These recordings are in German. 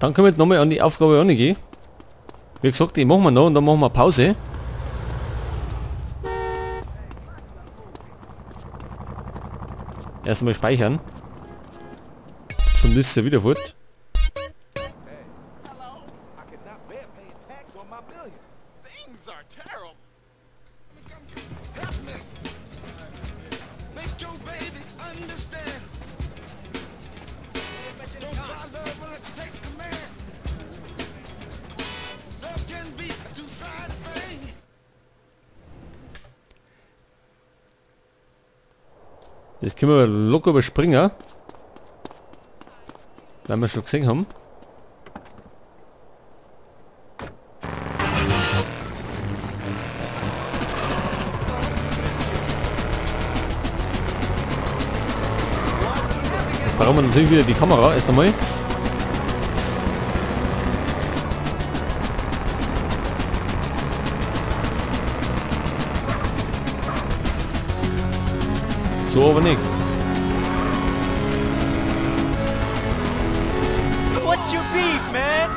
Dann können wir nochmal an die Aufgabe angehen. Wie gesagt, die machen wir noch und dann machen wir Pause. Erstmal speichern. Schon ist er wieder fort. Das können wir locker überspringen. Weil wir schon gesehen haben. Jetzt brauchen wir natürlich wieder die Kamera erst einmal. So aber nicht. What's your beef, man?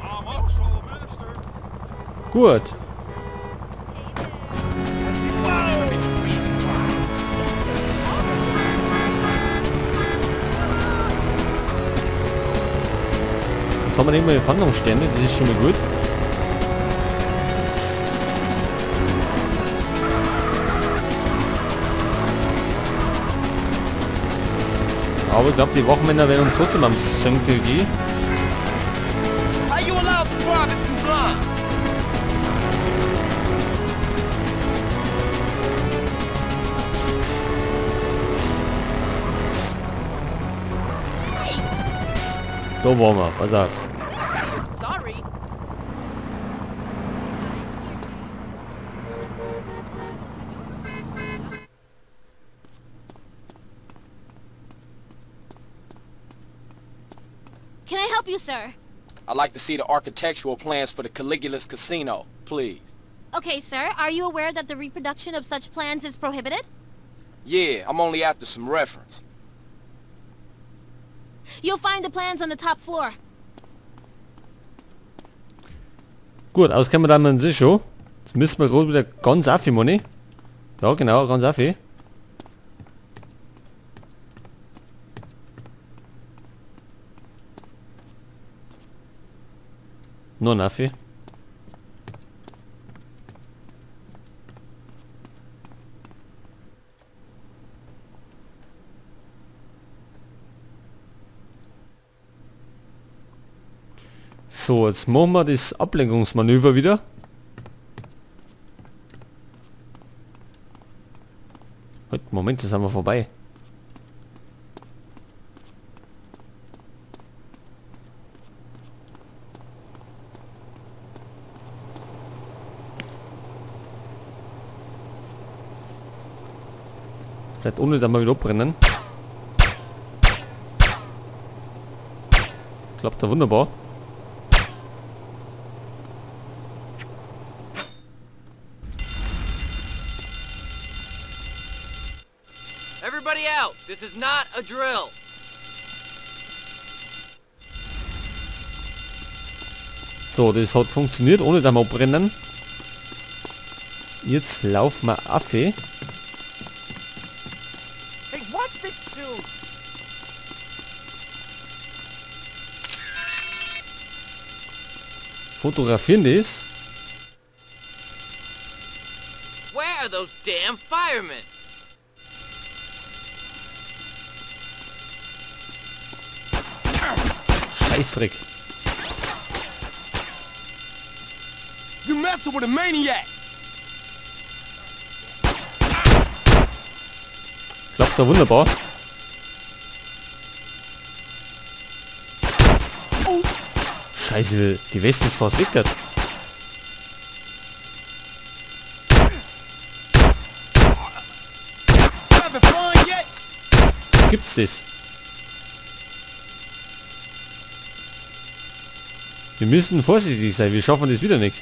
I'm also a minister. Gut. Jetzt haben wir nicht mehr Fahndungssterne, das ist schon mal gut. Aber ich glaube, die Wachmänner werden uns trotzdem am Senkel gehen. Are you allowed to drive it too blind? Da waren wir, pass auf. Sorry. Can I help you, sir? I'd like to see the architectural plans for the Caligula's Casino, please. Okay, sir. Are you aware that the reproduction of such plans is prohibited? Yeah, I'm only after some reference. You'll find the plans on the top floor. Gut, auskennen wir damit sich schon. Jetzt müssen wir gerade wieder ganz affi, Moni. Ja, genau, ganz affi. Noch ein affi. So, jetzt machen wir das Ablenkungsmanöver wieder. Halt, Moment, das haben wir vorbei. Vielleicht ohne da mal wieder abbrennen. Klappt da wunderbar. Everybody out. This is not a drill. So, das hat funktioniert, ohne da mal abbrennen. Jetzt laufen wir Affe. Hey, watch this dude. Fotografieren das. Where are those damn firemen? Scheißdreck. You messing with a maniac. Klappt da wunderbar. Scheiße, die Weste ist fast weg. Having fun yet? Gibt's das? Wir müssen vorsichtig sein, wir schaffen das wieder nicht.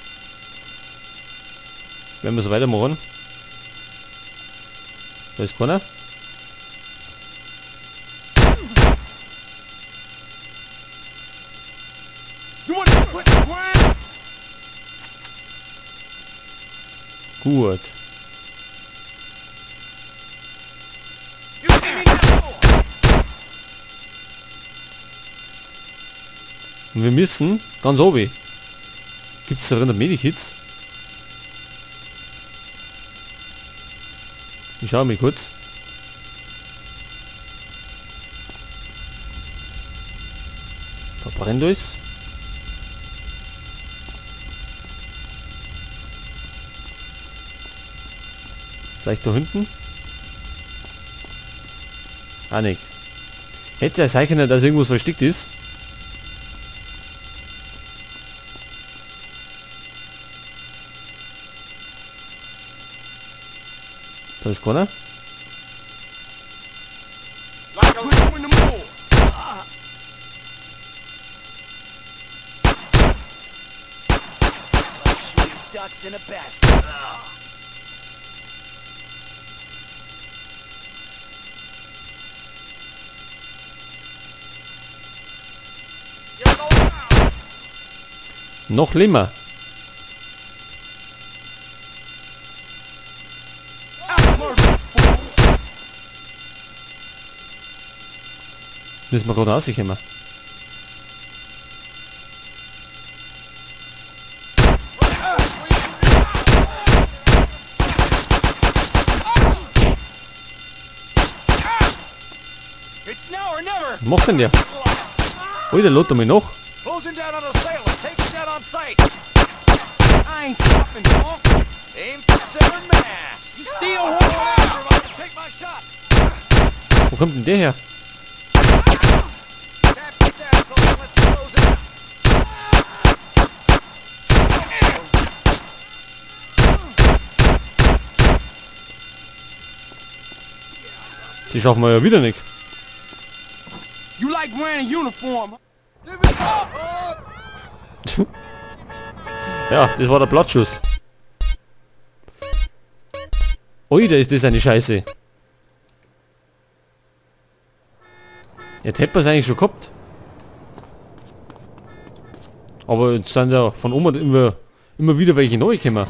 Wenn wir so weitermachen. Da ist keiner. Gut. You see me now? Und wir müssen ganz oben. Gibt es da drin Medikits? Ich schau mal kurz. Verbrennt euch. Vielleicht da hinten? Ah, nicht. Hätte ja sein können, dass irgendwas versteckt ist. Da ist keiner. Like a leaf in the moon. Shooting ducks in a basket. You're going out. Noch schlimmer. Müssen wir gerade rauskommen. It's now or never. Was macht denn der? Oh, der lädt mich noch. Closing down on a sailor. Taking down on sight. I ain't stopping, punk. Aim for center mass. You steal one out. Take my shot. Wo kommt denn der her? Tap this asshole. Let's close it out. Die schaffen wir ja wieder nicht. You like wearing a uniform? Give it up. Ja, das war der Blattschuss. Ui, da ist das eine Scheiße. Jetzt hätten wir es eigentlich schon gehabt. Aber jetzt sind ja von oben immer wieder welche neu gekommen.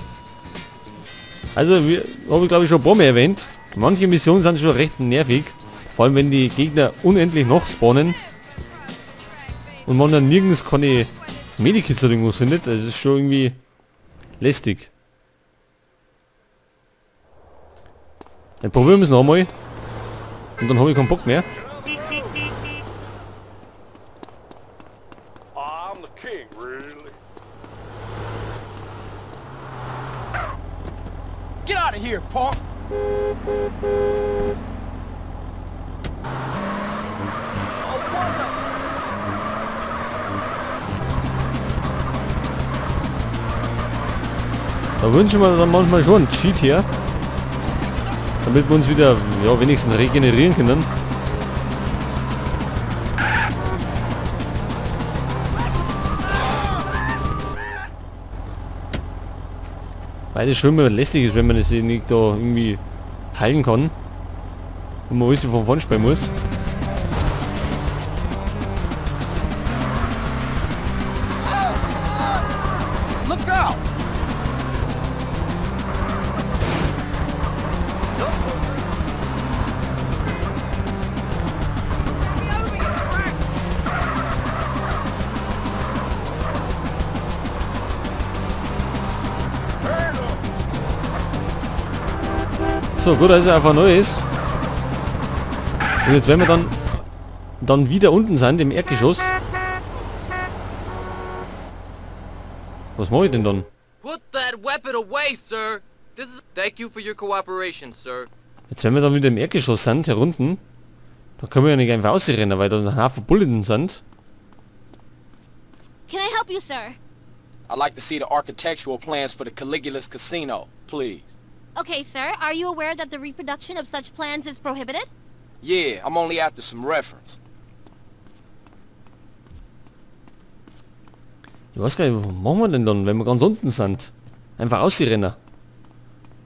Also, habe ich glaube ich schon ein paar Mal erwähnt. Manche Missionen sind schon recht nervig. Vor allem wenn die Gegner unendlich noch spawnen. Und man dann nirgends keine Medikits oder irgendwas findet. Das ist schon irgendwie lästig. Dann probieren wir es nochmal. Und dann habe ich keinen Bock mehr. I'm the king, really. Get out of here, punk. Da wünschen wir dann manchmal schon einen Cheat her. Damit wir uns wieder, ja, wenigstens regenerieren können. Weil das schon immer lästig ist, wenn man das nicht da irgendwie heilen kann. Und man alles von vorn spielen muss. Look out. So, gut, dass es einfach neu ist. Und jetzt wenn wir dann wieder unten sind, im Erdgeschoss. Was mache ich denn dann? Put that weapon away, sir. This is. Thank you for your cooperation, sir. Jetzt wenn wir dann wieder im Erdgeschoss sind, hier unten. Da können wir ja nicht einfach rausrennen, weil da ein Haufen Bullen sind. Can I help you, sir? I'd like to see the architectural plans for the Caligula's Casino, please. Okay, sir. Are you aware that the reproduction of such plans is prohibited? Yeah, I'm only after some reference. Ich weiß gar nicht, was machen wir denn dann, wenn wir ganz unten sind? Einfach ausrennen.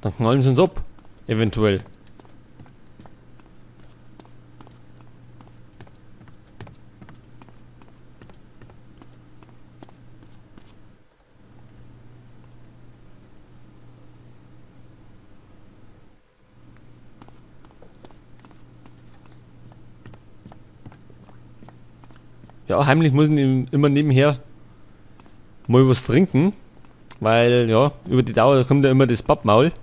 Dann knallen sie uns ab. Eventuell. Ja, heimlich muss ich immer nebenher mal was trinken. Weil, ja, über die Dauer kommt ja immer das Pappmaul.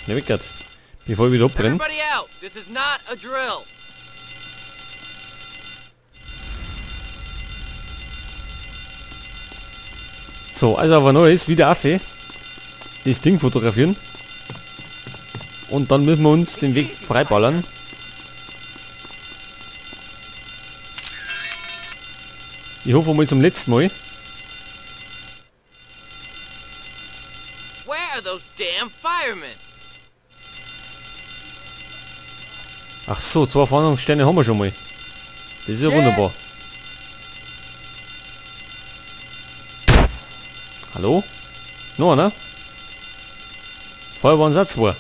Ja, Wickert. Bevor ich wieder abbrenne. Everybody out. This is not a drill. So, also aber Neues, wieder Affe. Das Ding fotografieren. Und dann müssen wir uns den Weg freiballern. Ich hoffe mal zum letzten Mal. Where are those damn firemen? Ach so, 2 Fahndungssterne haben wir schon mal. Das ist ja wunderbar. Hallo? Noch einer? Vorher waren es auch 2.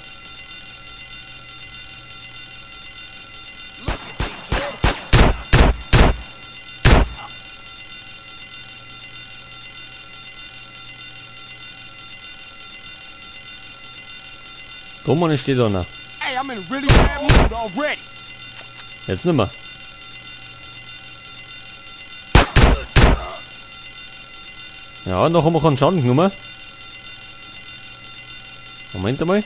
Da Mann steht da noch. Hey, I'm in a really bad mood already. Jetzt nimmer. Ja, noch haben wir keinen Schaden genommen. Moment einmal.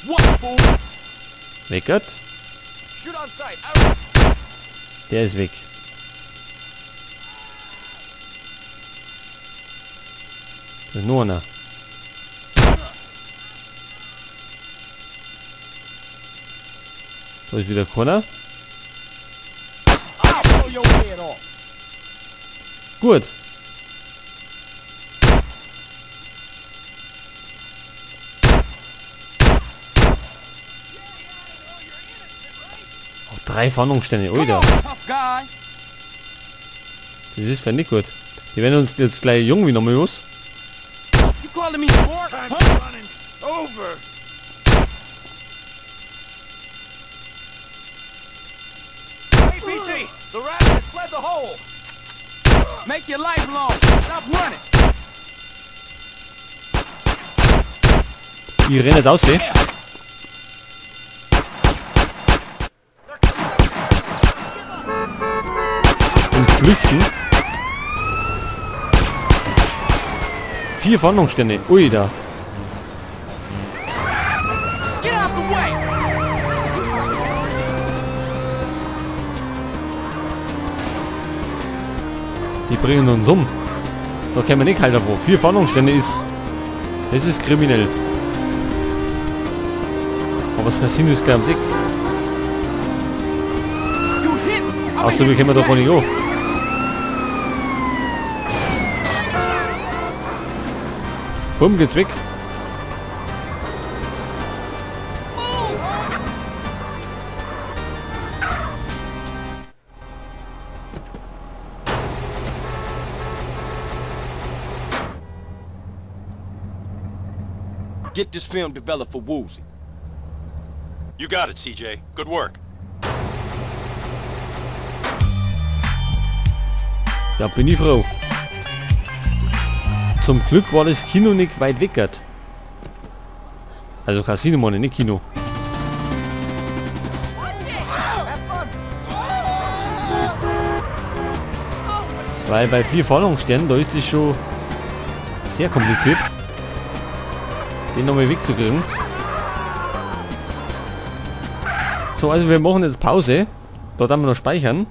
What, fool? Weggert. Shoot on sight. Out. Der ist weg. Da ist noch einer. Da ist wieder keiner. I'll blow your head off. Gut. Oh, 3 Fahndungssterne, Alter. Tough guy. Das ist für nicht gut. Die werden uns jetzt gleich irgendwie nochmal los. You calling me sport? Huh? Running over. Hey, BT, the rat has fled the hole. Make your life long. Stop running. Die rennen jetzt aus, eh? Und flüchten. 4 Fahndungssterne. Ui, da. Get out the way. Die bringen uns um. Da können wir nicht halt davor. 4 Fahndungssterne ist... Das ist kriminell. Aber das Casino ist gleich am Sieg. You hit. Außer wir können da gar nicht an. Bumm, geht's weg. Get this film developed for Woozie. You got it, CJ. Good work. Ja, bin ich froh. Zum Glück war das Kino nicht weit weg. Also Casino, Mann, nicht Kino. Weil bei 4 Fahndungssternen, da ist es schon sehr kompliziert, den nochmal wegzukriegen. So, also wir machen jetzt Pause. Dort haben wir noch speichern.